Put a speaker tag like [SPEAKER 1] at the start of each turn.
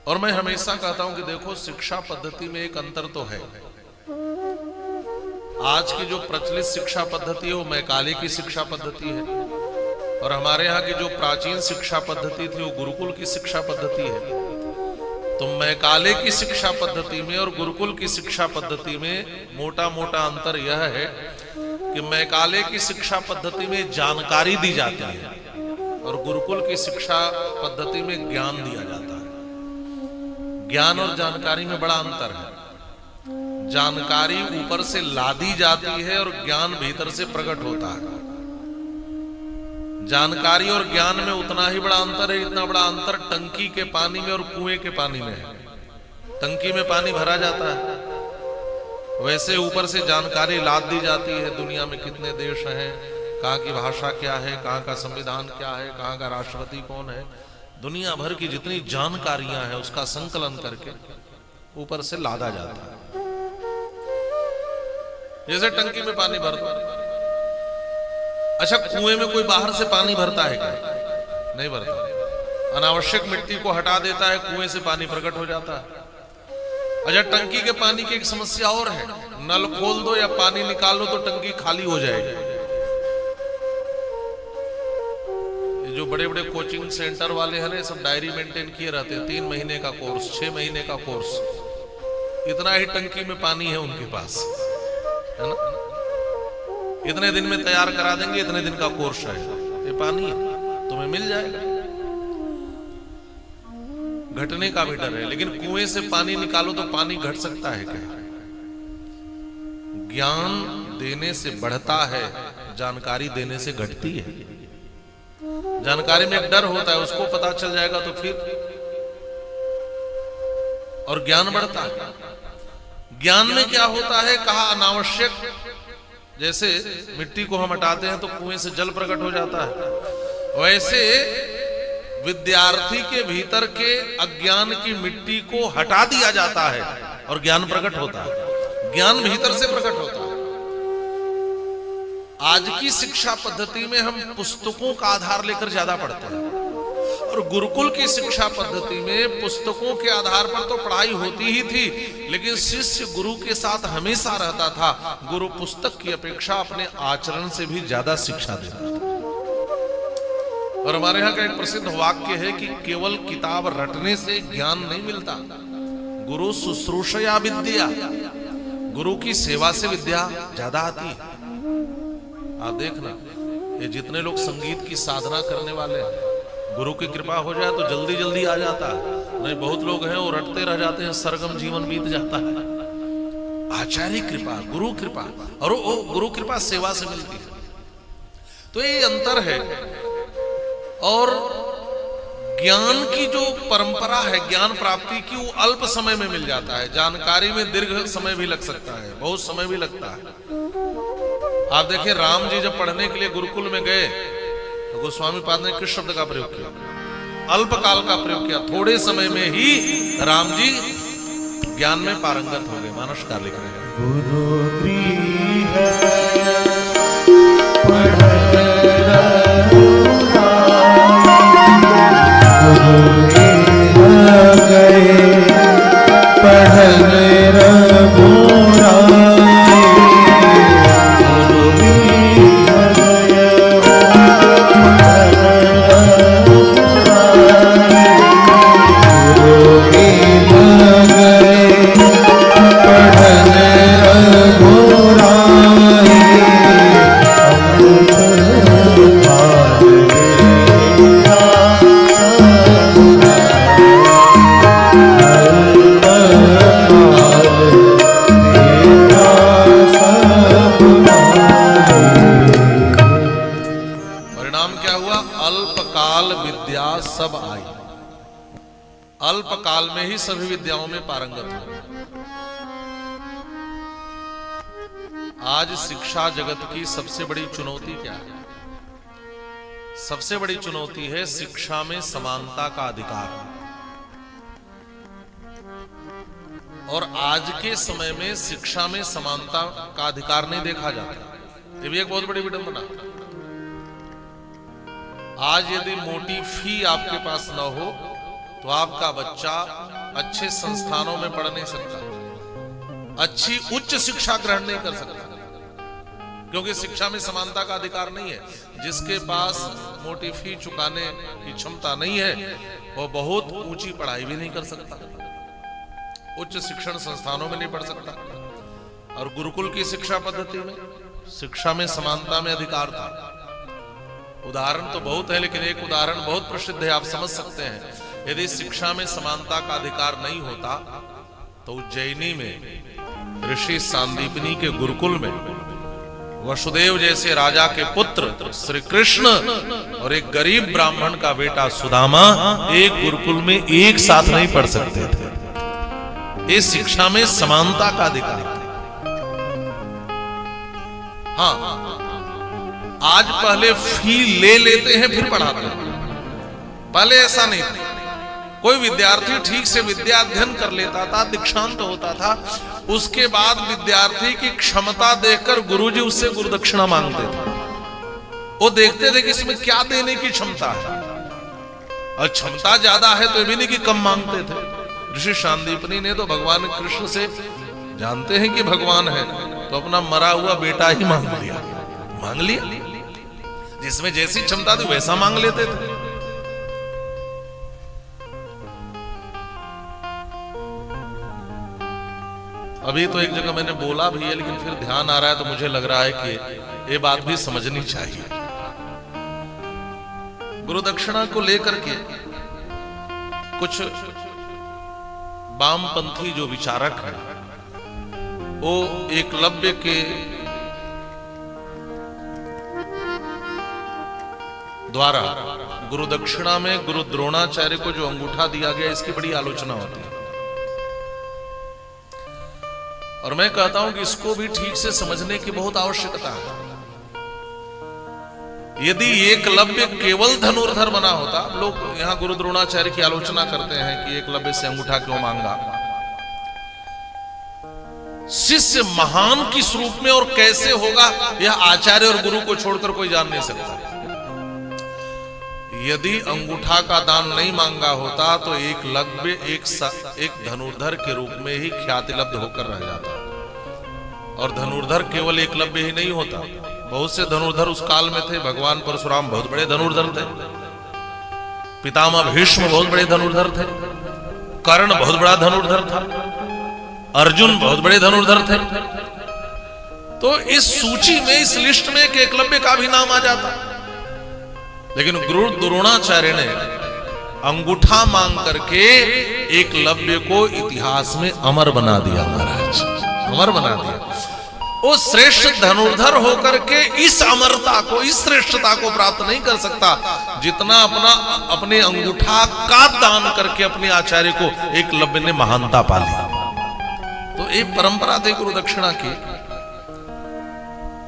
[SPEAKER 1] और मैं हमेशा कहता हूं कि देखो, शिक्षा पद्धति में एक अंतर तो है। आज की जो प्रचलित शिक्षा पद्धति है वो मैकाले की शिक्षा पद्धति है, और हमारे यहाँ की जो प्राचीन शिक्षा पद्धति थी वो गुरुकुल की शिक्षा पद्धति है। तो मैकाले की शिक्षा पद्धति में और गुरुकुल की शिक्षा पद्धति में मोटा मोटा अंतर यह है कि मैकाले की शिक्षा पद्धति में जानकारी दी जाती है और गुरुकुल की शिक्षा पद्धति में ज्ञान दिया जाता है। ज्ञान और जानकारी में बड़ा अंतर है। जानकारी ऊपर से लादी जाती है और ज्ञान भीतर से प्रकट होता है। जानकारी और ज्ञान में उतना ही बड़ा अंतर है, इतना बड़ा अंतर टंकी के पानी में और कुएं के पानी में है। टंकी में पानी भरा जाता है, वैसे ऊपर से जानकारी लाद दी जाती है। दुनिया में कितने देश हैं, कहाँ की भाषा क्या है, कहाँ का संविधान क्या है, कहाँ का राष्ट्रपति कौन है, दुनिया भर की जितनी जानकारियां हैं उसका संकलन करके ऊपर से लादा जाता है। जैसे टंकी में पानी भर दो। अच्छा, कुएं में कोई बाहर से पानी भरता है क्या? नहीं भरता। अनावश्यक मिट्टी को हटा देता है, कुएं से पानी प्रकट हो जाता है। अच्छा, टंकी के पानी की एक समस्या और है, नल खोल दो या पानी निकाल लो तो टंकी खाली हो जाएगी। जो बड़े बड़े कोचिंग सेंटर वाले हैं, सब डायरी मेंटेन किए रहते हैं, 3 महीने का कोर्स, 6 महीने का कोर्स, इतना ही टंकी में पानी है उनके पास, है ना। इतने दिन में तैयार करा देंगे, इतने दिन का कोर्स है, ये पानी तुम्हें मिल जाएगा। घटने का भी डर है, लेकिन कुएं से पानी निकालो तो पानी घट सकता है क्या? ज्ञान देने से बढ़ता है, जानकारी देने से घटती है। जानकारी में एक डर होता है, उसको पता चल जाएगा तो फिर, और ज्ञान बढ़ता है। ज्ञान में क्या होता है, कहा अनावश्यक, जैसे मिट्टी को हम हटाते हैं तो कुएं से जल प्रकट हो जाता है, वैसे विद्यार्थी के भीतर के अज्ञान की मिट्टी को हटा दिया जाता है और ज्ञान प्रकट होता है। ज्ञान भीतर से प्रकट होता है। आज की शिक्षा पद्धति में हम पुस्तकों का आधार लेकर ज्यादा पढ़ते हैं, और गुरुकुल की शिक्षा पद्धति में पुस्तकों के आधार पर तो पढ़ाई होती ही थी, लेकिन शिष्य गुरु के साथ हमेशा रहता था। गुरु पुस्तक की अपेक्षा अपने आचरण से भी ज्यादा शिक्षा देता था। और हमारे यहाँ का एक प्रसिद्ध वाक्य है कि केवल किताब रटने से ज्ञान नहीं मिलता, गुरु शुश्रूषया विद्या, गुरु की सेवा से विद्या ज्यादा आती है। आप देखना, ये जितने लोग संगीत की साधना करने वाले हैं, गुरु की कृपा हो जाए तो जल्दी जल्दी आ जाता है। नहीं, बहुत लोग हैं वो रटते रह जाते हैं, सरगम जीवन बीत जाता है। आचार्य कृपा, गुरु कृपा, और वो गुरु कृपा सेवा से मिलती है। तो ये अंतर है। और ज्ञान की जो परंपरा है, ज्ञान प्राप्ति की, वो अल्प समय में मिल जाता है। जानकारी में दीर्घ समय भी लग सकता है, बहुत समय भी लगता है। आप देखिए, राम जी जब पढ़ने के लिए गुरुकुल में गए तो गोस्वामी पाद ने किस शब्द का प्रयोग किया? अल्पकाल का प्रयोग किया। थोड़े समय में ही राम जी ज्ञान में पारंगत हो गए। मानसकार लिख रहे हैं, गुरु अल्पकाल में ही सभी विद्याओं में पारंगत हो। आज शिक्षा जगत की सबसे बड़ी चुनौती क्या है? सबसे बड़ी चुनौती है शिक्षा में समानता का अधिकार। और आज के समय में शिक्षा में समानता का अधिकार नहीं देखा जाता। ये भी एक बहुत बड़ी विडंबना। आज यदि मोटी फी आपके पास न हो तो आपका बच्चा अच्छे संस्थानों में पढ़ नहीं सकता, अच्छी उच्च शिक्षा ग्रहण नहीं कर सकता, क्योंकि शिक्षा में समानता का अधिकार नहीं है। जिसके पास मोटी फी चुकाने की क्षमता नहीं है वो बहुत ऊंची पढ़ाई भी नहीं कर सकता, उच्च शिक्षण संस्थानों में नहीं पढ़ सकता। और गुरुकुल की शिक्षा पद्धति में शिक्षा में समानता में अधिकार था। उदाहरण तो बहुत है, लेकिन एक उदाहरण बहुत प्रसिद्ध है, आप समझ सकते हैं। यदि शिक्षा में समानता का अधिकार नहीं होता तो उज्जैनी में ऋषि सांदीपनी के गुरुकुल में वसुदेव जैसे राजा के पुत्र श्री कृष्ण और एक गरीब ब्राह्मण का बेटा सुदामा एक गुरुकुल में एक साथ नहीं पढ़ सकते थे। इस शिक्षा में समानता का अधिकार है। हाँ, आज पहले फी ले लेते हैं फिर पढ़ाते हैं, पहले ऐसा नहीं था। कोई विद्यार्थी ठीक से विद्या अध्ययन कर लेता था, दीक्षांत होता था, उसके बाद विद्यार्थी की क्षमता देखकर गुरुजी उससे गुरुदक्षिणा मांगते थे। वो देखते थे कि इसमें क्या देने की क्षमता है, और क्षमता ज्यादा है तो ये भी नहीं कि कम मांगते थे। ऋषि सांदीपनी ने तो भगवान कृष्ण से, जानते हैं कि भगवान है, तो अपना मरा हुआ बेटा ही मांग लिया, जिसमें जैसी क्षमता थी वैसा मांग लेते थे। अभी तो एक जगह मैंने बोला भी है, लेकिन फिर ध्यान आ रहा है तो मुझे लग रहा है कि ये बात भी समझनी चाहिए। गुरु दक्षिणा को लेकर के कुछ वामपंथी जो विचारक हैं वो एकलव्य के द्वारा गुरु दक्षिणा में गुरु द्रोणाचार्य को जो अंगूठा दिया गया इसकी बड़ी आलोचना होती है। और मैं कहता हूं कि इसको भी ठीक से समझने की बहुत आवश्यकता है। यदि एकलव्य केवल धनुर्धर बना होता, लोग यहां गुरु द्रोणाचार्य की आलोचना करते हैं कि एकलव्य से अंगूठा क्यों मांगा। शिष्य महान किस रूप में और कैसे होगा यह आचार्य और गुरु को छोड़कर कोई जान नहीं सकता। यदि अंगूठा का दान नहीं मांगा होता तो एकलव्य एक धनुर्धर के रूप में ही ख्यातिलब्ध होकर रह जाता। और धनुर्धर केवल एकलव्य ही नहीं होता, बहुत से धनुर्धर उस काल में थे। भगवान परशुराम बहुत बड़े धनुर्धर थे, पितामह भीष्म बहुत बड़े धनुर्धर थे, कर्ण बहुत बड़ा धनुर्धर था, अर्जुन बहुत बड़े धनुर्धर थे। तो इस सूची में, इस लिस्ट में एकलव्य का भी नाम आ जाता। लेकिन गुरु द्रोणाचार्य ने अंगूठा मांग करके एकलव्य को इतिहास में अमर बना दिया। महाराज अमर बना दिया। वो श्रेष्ठ धनुर्धर होकर के इस अमरता को, इस श्रेष्ठता को प्राप्त नहीं कर सकता जितना अपने अंगूठा का दान करके अपने आचार्य को एकलव्य ने महानता पाली। तो एक परंपरा थी गुरु दक्षिणा की।